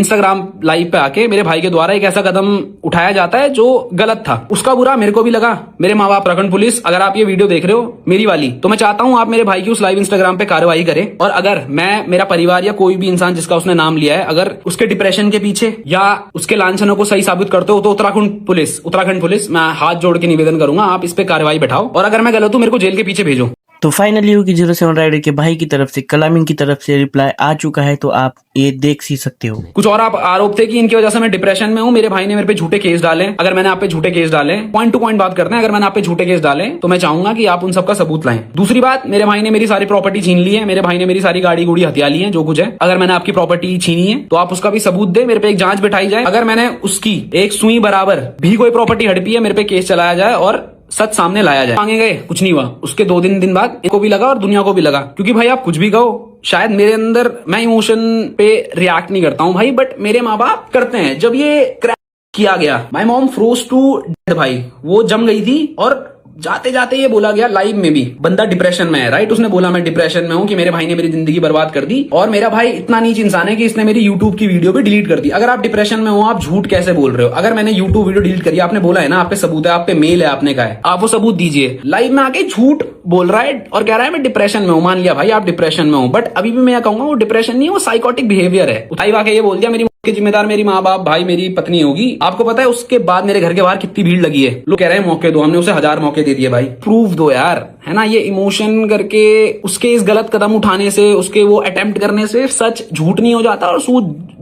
Instagram live पे आके मेरे भाई के द्वारा एक ऐसा कदम उठाया जाता है जो गलत था। उसका बुरा मेरे को भी लगा। मेरे माँ बाप, प्रखंड पुलिस, अगर आप ये वीडियो देख रहे हो मेरी वाली, तो मैं चाहता हूँ आप मेरे भाई की उस लाइव इंस्टाग्राम पे कार्रवाई करें। और अगर मैं, मेरा परिवार या कोई भी इंसान जिसका उसने नाम लिया है, अगर उसके डिप्रेशन के पीछे या उसके लांछनों को सही साबित करते हो तो उत्तराखंड पुलिस, मैं हाथ जोड़ के निवेदन करूंगा आप इस पे कार्रवाई बैठाओ। और अगर मैं गलत हूं मेरे को जेल के पीछे भेजो। तो फाइनली योगी 07 राइडर के भाई की तरफ से, कलामिंग की तरफ से रिप्लाई आ चुका है, तो आप ये देख सी सकते हो। कुछ और आप आरोप थे कि इनकी वजह से मैं डिप्रेशन में हूं, मेरे भाई ने मेरे पे झूठे केस डाले। अगर मैंने आप पे झूठे केस डाले, पॉइंट टू पॉइंट बात करते हैं, अगर मैंने आप पे झूठे केस डाले तो मैं चाहूंगा कि आप उन सबका सबूत लाएं। दूसरी बात, मेरे भाई ने मेरी सारी प्रॉपर्टी छीन ली है, मेरे भाई ने मेरी सारी गाड़ी गुड़ी हथिया ली है, जो कुछ है। अगर मैंने आपकी प्रॉपर्टी छीनी है तो आप उसका भी सबूत दे, मेरे पे एक जांच बिठाई जाए। अगर मैंने उसकी एक सुई बराबर भी कोई प्रॉपर्टी हड़पी है, मेरे पे केस चलाया जाए और सच सामने लाया जाए। मांगे गए, कुछ नहीं हुआ। उसके 2 दिन बाद इनको भी लगा और दुनिया को भी लगा, क्योंकि भाई आप कुछ भी कहो, शायद मेरे अंदर, मैं इमोशन पे रिएक्ट नहीं करता हूँ भाई, बट मेरे माँ बाप करते हैं। जब ये क्रैक किया गया, my mom froze to dead भाई, वो जम गई थी। और जाते जाते ये बोला गया लाइव में भी, बंदा डिप्रेशन में है, राइट? उसने बोला मैं डिप्रेशन में हूं कि मेरे भाई ने मेरी जिंदगी बर्बाद कर दी। और मेरा भाई इतना नीच इंसान है कि इसने मेरी यूट्यूब की वीडियो भी डिलीट कर दी। अगर आप डिप्रेशन में हो, आप झूठ कैसे बोल रहे हो? अगर मैंने यूट्यूब वीडियो डिलीट करी, आपने बोला है ना, आप पे सबूत है, आप पे मेल है, आपने कहा है, आप वो सबूत दीजिए। लाइव में आके झूठ बोल रहा है और कह रहा है मैं डिप्रेशन में हूं। मान लिया भाई आप डिप्रेशन में हो, बट अभी भी मैं कहूंगा वो डिप्रेशन नहीं है, वो साइकोटिक बिहेवियर है। लाइव आके ये बोल दिया मेरी के जिम्मेदार मेरी माँ बाप, भाई, मेरी पत्नी होगी। आपको पता है उसके बाद मेरे घर के बाहर कितनी भीड़ लगी है? लोग कह रहे हैं मौके दो, हमने उसे 1000 मौके दे दिए। भाई प्रूफ दो यार, है ना? ये इमोशन करके उसके इस गलत कदम उठाने से, उसके वो अटेम्प्ट करने से सच झूठ नहीं हो जाता और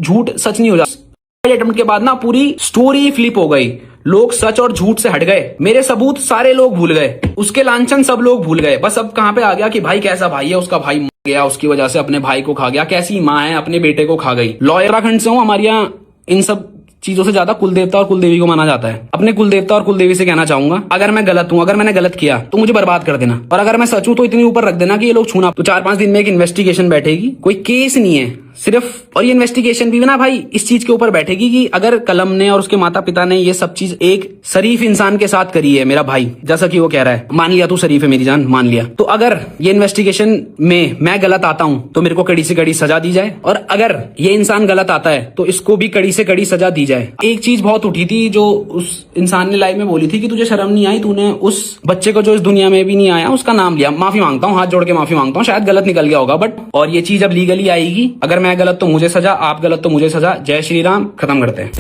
झूठ सच नहीं हो जाता। अटेम्प्ट के बाद ना पूरी स्टोरी फ्लिप हो गई, लोग सच और झूठ से हट गए। मेरे सबूत सारे लोग भूल गए, उसके लांछन सब लोग भूल गए। बस अब कहां पे आ गया कि भाई कैसा भाई है, उसका भाई गया, उसकी वजह से अपने भाई को खा गया, कैसी माँ है अपने बेटे को खा गई। लॉयर उत्तराखंड से हूं, हमारे यहाँ इन सब चीजों से ज्यादा कुल देवता और कुल देवी को माना जाता है। अपने कुल देवता और कुल देवी से कहना चाहूंगा, अगर मैं गलत हूं, अगर मैंने गलत किया तो मुझे बर्बाद कर देना, और अगर मैं सच हूं तो इतनी ऊपर रख देना कि ये लोग छूना। तो 4-5 दिन में एक इन्वेस्टिगेशन बैठेगी, कोई केस नहीं है सिर्फ। और ये इन्वेस्टिगेशन भी ना भाई इस चीज के ऊपर बैठेगी कि अगर कलम ने और उसके माता पिता ने ये सब चीज एक शरीफ इंसान के साथ करी है, मेरा भाई, जैसा कि वो कह रहा है, मान लिया तू शरीफ है मेरी जान, मान लिया, तो अगर ये इन्वेस्टिगेशन में मैं गलत आता हूं तो मेरे को कड़ी से कड़ी सजा दी जाए, और अगर ये इंसान गलत आता है तो इसको भी कड़ी से कड़ी सजा दी जाए। एक चीज बहुत उठी थी जो उस इंसान ने लाइव में बोली थी कि तुझे शर्म नहीं आई, तूने उस बच्चे को जो इस दुनिया में भी नहीं आया उसका नाम लिया। माफी मांगता हूँ, हाथ जोड़ के माफी मांगता हूँ, शायद गलत निकल गया होगा, बट और ये चीज अब लीगली आएगी। अगर मैं गलत तो मुझे सजा, आप गलत तो मुझे सजा। जय श्री राम, खत्म करते हैं।